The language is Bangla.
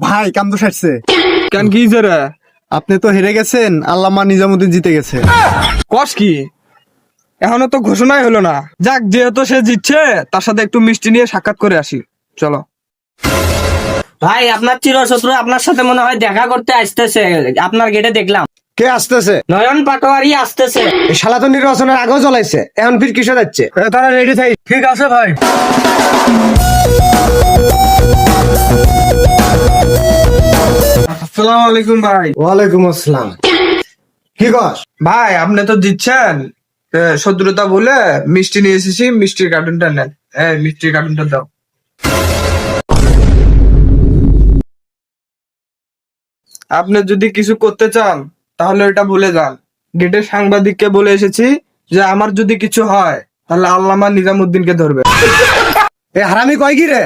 ভাই কাম তো সারছে। কেন কি রে? আপনি তো হেরে গেছেন, আল্লামা নিজামুদ্দিন জিতে গেছে। কস কি? এখনো তো ঘোষণাই হলো না। যাক, যেহেতু সে জিতছে তার সাথে একটু মিষ্টি নিয়ে সাক্ষাৎ করে আসি। চলো। ভাই আপনার চিরশত্রু আপনার সাথে মনে হয় দেখা করতে আসতেছে, আপনার গেটে দেখলাম। কে আসতেছে? নয়ন পাটোয়ারি আসতেছে। এই শালা তো নির্বাচনের আগেও জ্বলাইছে, এখন ফির কিসে যাচ্ছে? তারা রেডি থাই। ঠিক আছে ভাই। আসসালামু আলাইকুম ভাই। ওয়ালাইকুম আসসালাম। কি কস? ভাই আপনি তো জিতছেন, শত্রুতা বলে মিষ্টি নিয়ে এসেছি, মিষ্টির কার্টুনটা নেন। মিষ্টির কার্টুনটা দাও। আপনি যদি কিছু করতে চান তাহলে এটা ভুলে যান। গেটের সাংবাদিককে বলে এসেছি যে আমার যদি কিছু হয় তাহলে আল্লামা নিজামুদ্দিনকে ধরবে। এ হারামি কয় কি রে?